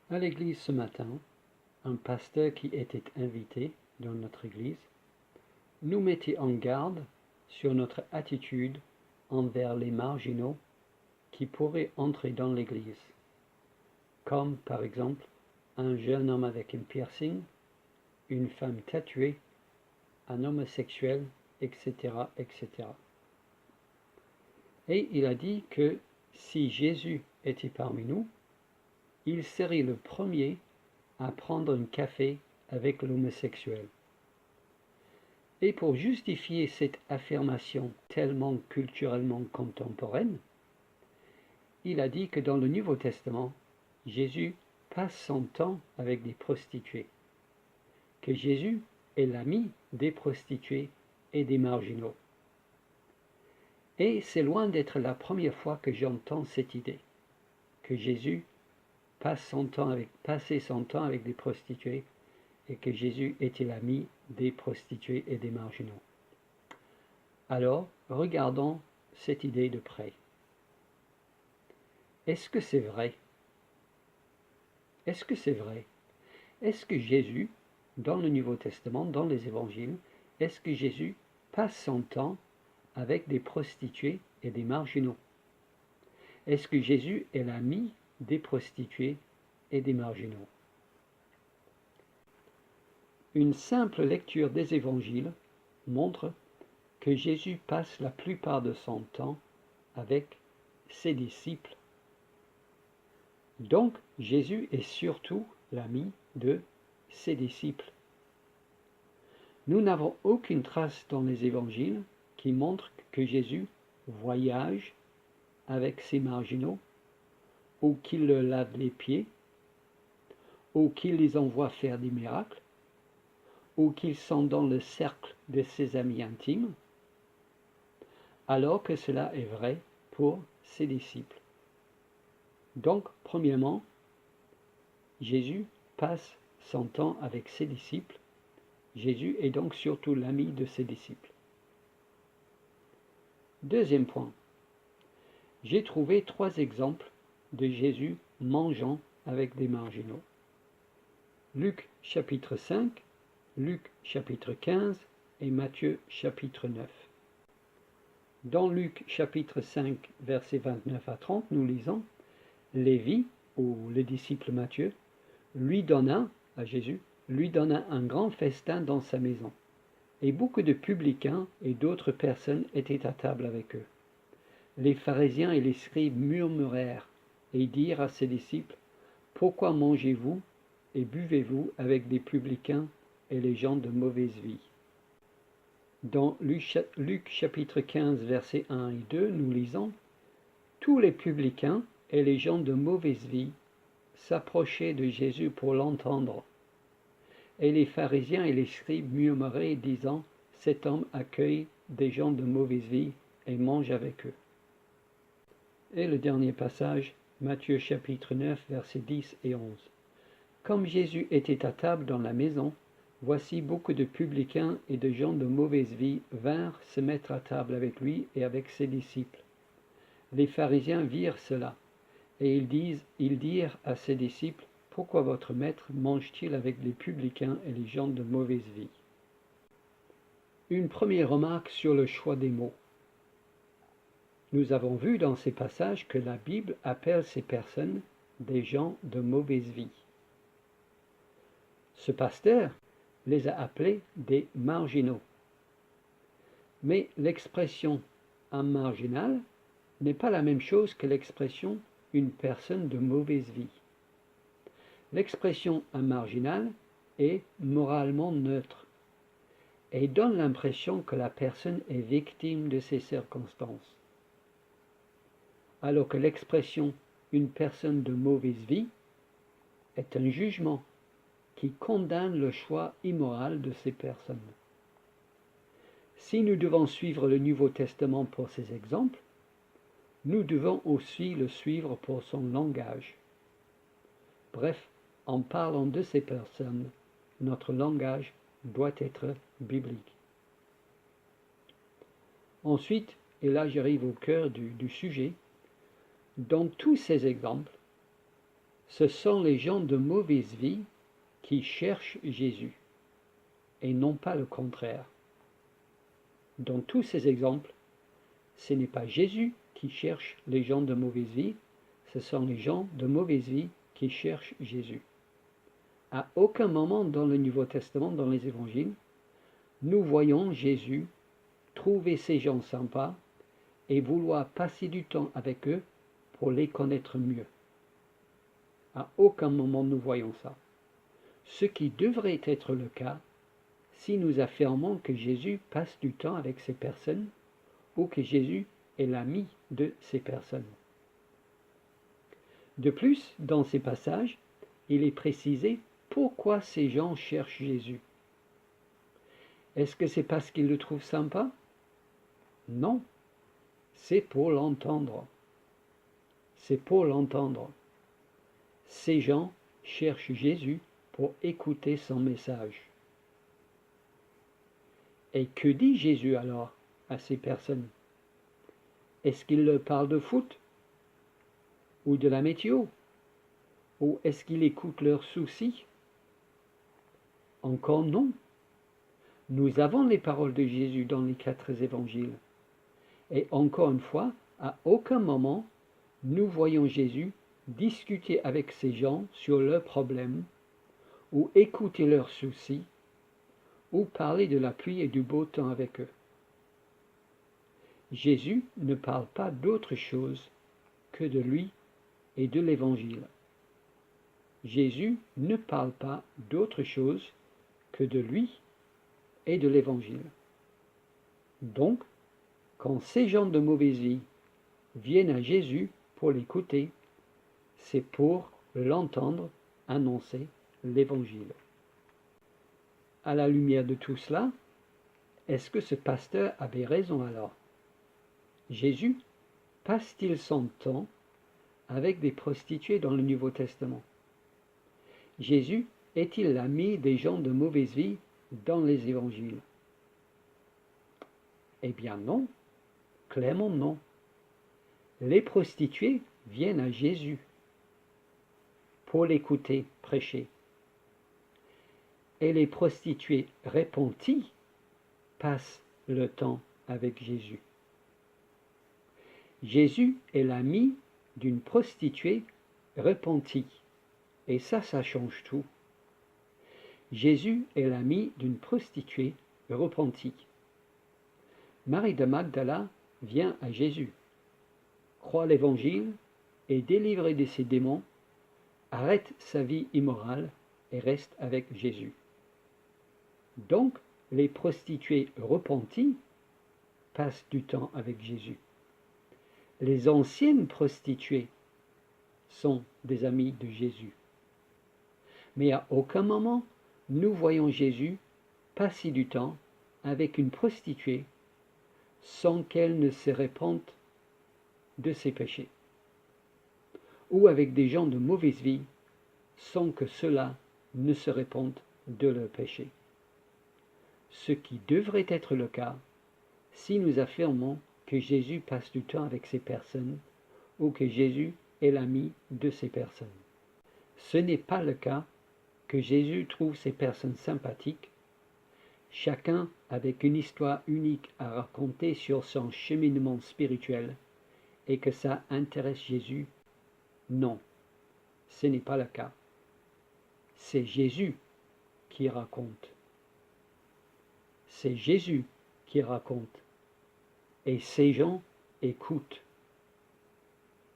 À l'église ce matin, un pasteur qui était invité dans notre église nous mettait en garde sur notre attitude envers les marginaux qui pourraient entrer dans l'église, comme par exemple un jeune homme avec un piercing, une femme tatouée, un homosexuel, etc., etc. Et il a dit que si Jésus était parmi nous, il serait le premier à prendre un café avec l'homosexuel. Et pour justifier cette affirmation tellement culturellement contemporaine, il a dit que dans le Nouveau Testament, Jésus passe son temps avec des prostituées, que Jésus est l'ami des prostituées et des marginaux. Et c'est loin d'être la première fois que j'entends cette idée, que Jésus passait son temps avec des prostituées et que Jésus était l'ami des prostituées et des marginaux. Alors, regardons cette idée de près. Est-ce que c'est vrai? Est-ce que c'est vrai? Est-ce que Jésus, dans le Nouveau Testament, dans les évangiles, est-ce que Jésus passe son temps avec des prostituées et des marginaux? Est-ce que Jésus est l'ami des prostituées et des marginaux? Une simple lecture des évangiles montre que Jésus passe la plupart de son temps avec ses disciples. Donc, Jésus est surtout l'ami de ses disciples. Nous n'avons aucune trace dans les évangiles qui montre que Jésus voyage avec ses marginaux, ou qu'il leur lave les pieds, ou qu'il les envoie faire des miracles, ou qu'ils sont dans le cercle de ses amis intimes, alors que cela est vrai pour ses disciples. Donc, premièrement, Jésus passe son temps avec ses disciples. Jésus est donc surtout l'ami de ses disciples. Deuxième point, j'ai trouvé 3 exemples de Jésus mangeant avec des marginaux. Luc chapitre 5, Luc chapitre 15 et Matthieu chapitre 9. Dans Luc chapitre 5, versets 29 à 30, nous lisons « Lévi, ou le disciple Matthieu, à Jésus, lui donna un grand festin dans sa maison, et beaucoup de publicains et d'autres personnes étaient à table avec eux. Les pharisiens et les scribes murmurèrent et dirent à ses disciples, « Pourquoi mangez-vous et buvez-vous avec des publicains et les gens de mauvaise vie ?» Dans Luc chapitre 15, versets 1 et 2, nous lisons « Tous les publicains et les gens de mauvaise vie s'approchaient de Jésus pour l'entendre. Et les pharisiens et les scribes murmuraient, disant, « Cet homme accueille des gens de mauvaise vie et mange avec eux. » Et le dernier passage, Matthieu chapitre 9, versets 10 et 11. Comme Jésus était à table dans la maison, voici beaucoup de publicains et de gens de mauvaise vie vinrent se mettre à table avec lui et avec ses disciples. Les pharisiens virent cela, et ils dirent à ses disciples, « Pourquoi votre maître mange-t-il avec les publicains et les gens de mauvaise vie ?» Une première remarque sur le choix des mots. Nous avons vu dans ces passages que la Bible appelle ces personnes des gens de mauvaise vie. Ce pasteur les a appelés des marginaux. Mais l'expression « un marginal » n'est pas la même chose que l'expression « une personne de mauvaise vie ». L'expression « un marginal » est moralement neutre et donne l'impression que la personne est victime de ces circonstances, alors que l'expression « une personne de mauvaise vie » est un jugement qui condamne le choix immoral de ces personnes. Si nous devons suivre le Nouveau Testament pour ces exemples, nous devons aussi le suivre pour son langage. Bref, en parlant de ces personnes, notre langage doit être biblique. Ensuite, et là j'arrive au cœur du sujet, dans tous ces exemples, Ce sont les gens de mauvaise vie qui cherchent Jésus, et non pas le contraire. Dans tous ces exemples, ce n'est pas Jésus qui cherche les gens de mauvaise vie, ce sont les gens de mauvaise vie qui cherchent Jésus. À aucun moment dans le Nouveau Testament, dans les évangiles, nous voyons Jésus trouver ces gens sympas et vouloir passer du temps avec eux pour les connaître mieux. À aucun moment nous voyons ça. Ce qui devrait être le cas si nous affirmons que Jésus passe du temps avec ces personnes ou que Jésus est l'ami de ces personnes. De plus, dans ces passages, il est précisé pourquoi ces gens cherchent Jésus. Est-ce que c'est parce qu'ils le trouvent sympa? Non, c'est pour l'entendre. C'est pour l'entendre. Ces gens cherchent Jésus pour écouter son message. Et que dit Jésus alors à ces personnes? Est-ce qu'il leur parle de foot? Ou de la météo? Ou est-ce qu'il écoute leurs soucis? Encore non. Nous avons les paroles de Jésus dans les 4 évangiles. Et encore une fois, à aucun moment, nous voyons Jésus discuter avec ces gens sur leurs problèmes, ou écouter leurs soucis, ou parler de la pluie et du beau temps avec eux. Jésus ne parle pas d'autre chose que de lui et de l'Évangile. Jésus ne parle pas d'autre chose que de lui et de l'Évangile. Donc, quand ces gens de mauvaise vie viennent à Jésus pour l'écouter, c'est pour l'entendre annoncer l'Évangile. À la lumière de tout cela, est-ce que ce pasteur avait raison alors? Jésus passe-t-il son temps avec des prostituées dans le Nouveau Testament? Jésus est-il l'ami des gens de mauvaise vie dans les évangiles? Eh bien non, clairement non. Les prostituées viennent à Jésus pour l'écouter prêcher. Et les prostituées repenties passent le temps avec Jésus. Jésus est l'ami d'une prostituée repentie. Et ça change tout. Jésus est l'ami d'une prostituée repentie. Marie de Magdala vient à Jésus, croit l'Évangile, est délivrée de ses démons, arrête sa vie immorale et reste avec Jésus. Donc, les prostituées repenties passent du temps avec Jésus. Les anciennes prostituées sont des amies de Jésus. Mais à aucun moment, nous voyons Jésus passer du temps avec une prostituée sans qu'elle ne se répande de ses péchés, ou avec des gens de mauvaise vie sans que ceux-là ne se répandent de leurs péchés. Ce qui devrait être le cas si nous affirmons que Jésus passe du temps avec ces personnes ou que Jésus est l'ami de ces personnes. Ce n'est pas le cas que Jésus trouve ces personnes sympathiques, chacun avec une histoire unique à raconter sur son cheminement spirituel, et que ça intéresse Jésus. Non, ce n'est pas le cas. C'est Jésus qui raconte. C'est Jésus qui raconte. Et ces gens écoutent,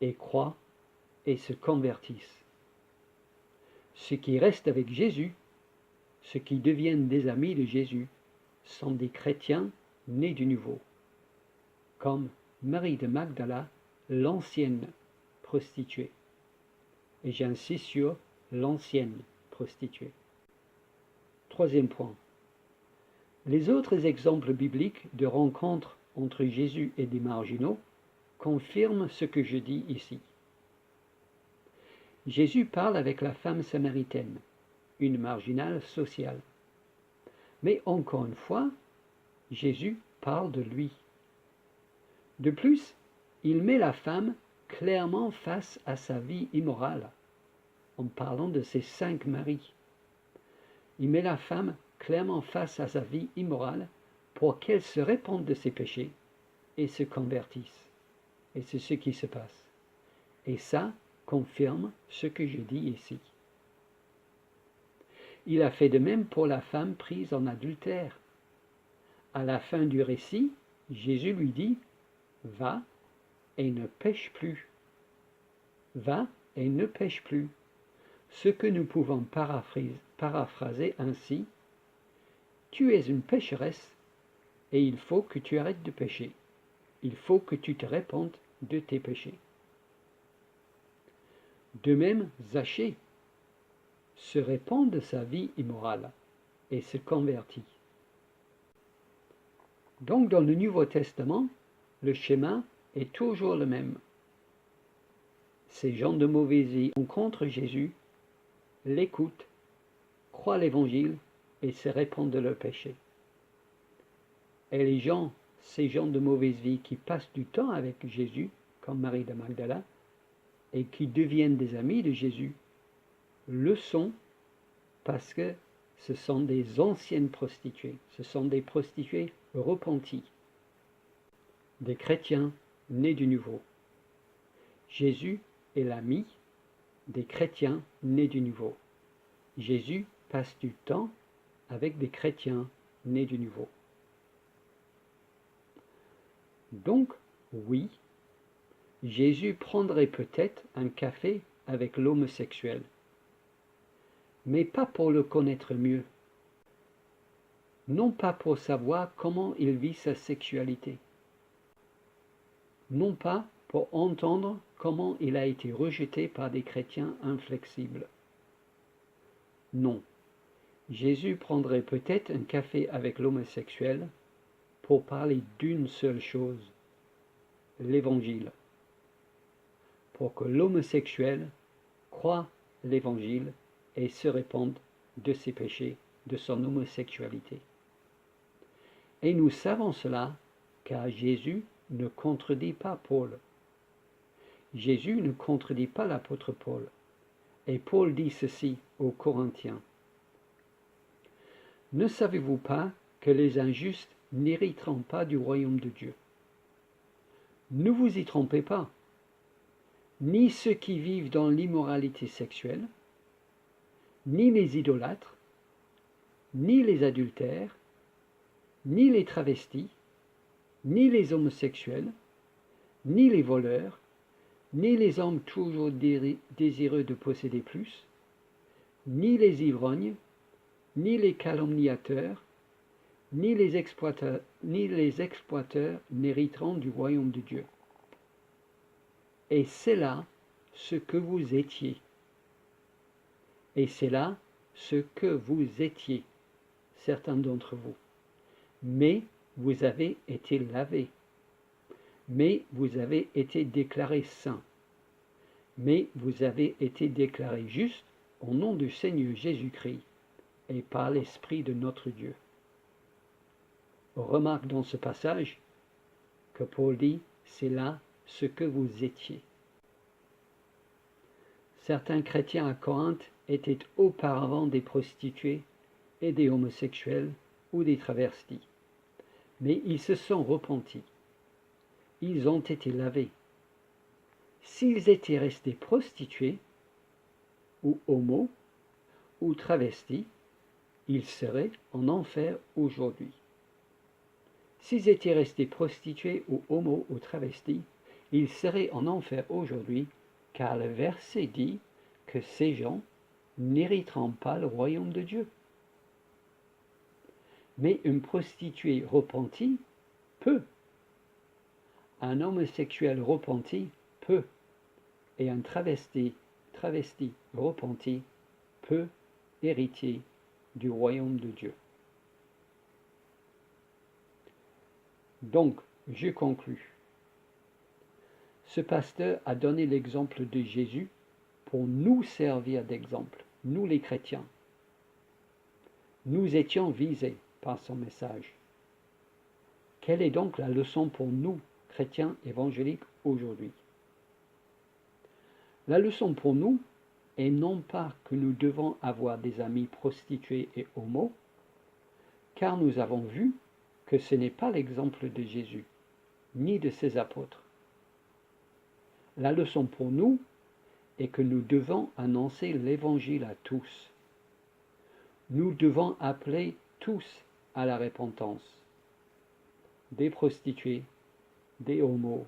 et croient, et se convertissent. Ceux qui restent avec Jésus, ceux qui deviennent des amis de Jésus, sont des chrétiens nés du nouveau, comme Marie de Magdala, l'ancienne prostituée. Et j'insiste sur l'ancienne prostituée. Troisième point. Les autres exemples bibliques de rencontres entre Jésus et des marginaux confirment ce que je dis ici. Jésus parle avec la femme samaritaine, une marginale sociale. Mais encore une fois, Jésus parle de lui. De plus, il met la femme clairement face à sa vie immorale. en parlant de ses 5 maris. Il met la femme clairement face à sa vie immorale pour qu'elle se répande de ses péchés et se convertisse. Et c'est ce qui se passe. Et ça confirme ce que je dis ici. Il a fait de même pour la femme prise en adultère. À la fin du récit, Jésus lui dit « Va et ne pêche plus. Va et ne pêche plus. » Ce que nous pouvons paraphraser ainsi « Tu es une pécheresse et il faut que tu arrêtes de pécher. Il faut que tu te répandes de tes péchés. » De même, Zachée se répand de sa vie immorale et se convertit. Donc dans le Nouveau Testament, le schéma est toujours le même. Ces gens de mauvaise vie rencontrent Jésus, l'écoutent, croient l'Évangile et se répandent de leurs péchés. Et ces gens de mauvaise vie qui passent du temps avec Jésus, comme Marie de Magdala, et qui deviennent des amis de Jésus, le sont parce que ce sont des anciennes prostituées, ce sont des prostituées repenties, des chrétiens nés du nouveau. Jésus est l'ami des chrétiens nés du nouveau. Jésus passe du temps avec des chrétiens nés du nouveau. Donc, oui, Jésus prendrait peut-être un café avec l'homosexuel, mais pas pour le connaître mieux, non pas pour savoir comment il vit sa sexualité, non pas pour entendre comment il a été rejeté par des chrétiens inflexibles. Non, Jésus prendrait peut-être un café avec l'homosexuel pour parler d'une seule chose, l'Évangile, pour que l'homosexuel croie l'Évangile et se répande de ses péchés, de son homosexualité. Et nous savons cela car Jésus ne contredit pas Paul. Jésus ne contredit pas l'apôtre Paul. Et Paul dit ceci aux Corinthiens. Ne savez-vous pas que les injustes n'hériteront pas du royaume de Dieu? Ne vous y trompez pas. Ni ceux qui vivent dans l'immoralité sexuelle, ni les idolâtres, ni les adultères, ni les travestis, ni les homosexuels, ni les voleurs, ni les hommes toujours désireux de posséder plus, ni les ivrognes, ni les calomniateurs, ni les exploiteurs n'hériteront du royaume de Dieu. Et c'est là ce que vous étiez. Et c'est là ce que vous étiez, certains d'entre vous. Mais vous avez été lavés. Mais vous avez été déclarés saints. Mais vous avez été déclarés justes au nom du Seigneur Jésus-Christ et par l'Esprit de notre Dieu. On remarque dans ce passage que Paul dit, c'est là ce que vous étiez. Certains chrétiens à Corinthe étaient auparavant des prostituées et des homosexuels ou des travestis. Mais ils se sont repentis. Ils ont été lavés. S'ils étaient restés prostitués, ou homos, ou travestis, ils seraient en enfer aujourd'hui. S'ils étaient restés prostitués, ou homos, ou travestis, ils seraient en enfer aujourd'hui, car le verset dit que ces gens n'hériteront pas le royaume de Dieu. Mais une prostituée repentie peut. Un homosexuel repenti peut. Et un travesti repenti peut hériter du royaume de Dieu. Donc, je conclus. Ce pasteur a donné l'exemple de Jésus pour nous servir d'exemple, nous les chrétiens. Nous étions visés par son message. Quelle est donc la leçon pour nous, chrétiens évangéliques, aujourd'hui? La leçon pour nous et non pas que nous devons avoir des amis prostituées et homos, car nous avons vu que ce n'est pas l'exemple de Jésus, ni de ses apôtres. La leçon pour nous est que nous devons annoncer l'Évangile à tous. Nous devons appeler tous à la repentance. Des prostituées, des homos,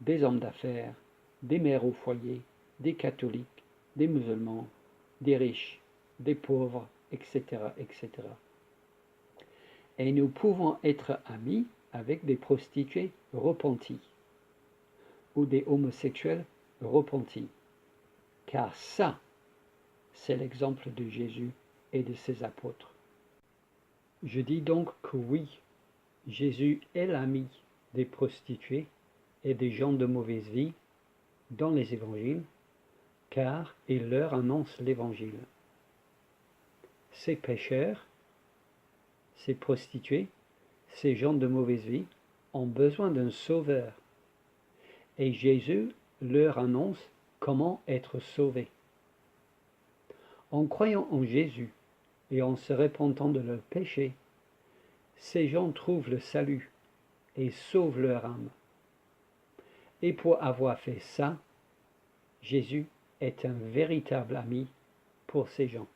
des hommes d'affaires, des mères au foyer, des catholiques, des musulmans, des riches, des pauvres, etc., etc. Et nous pouvons être amis avec des prostituées repenties ou des homosexuels repentis, car ça, c'est l'exemple de Jésus et de ses apôtres. Je dis donc que oui, Jésus est l'ami des prostituées et des gens de mauvaise vie dans les évangiles, car il leur annonce l'évangile. Ces pécheurs, ces prostituées, ces gens de mauvaise vie ont besoin d'un sauveur. Et Jésus leur annonce comment être sauvés. En croyant en Jésus et en se repentant de leurs péchés, ces gens trouvent le salut et sauvent leur âme. Et pour avoir fait ça, Jésus est un véritable ami pour ces gens.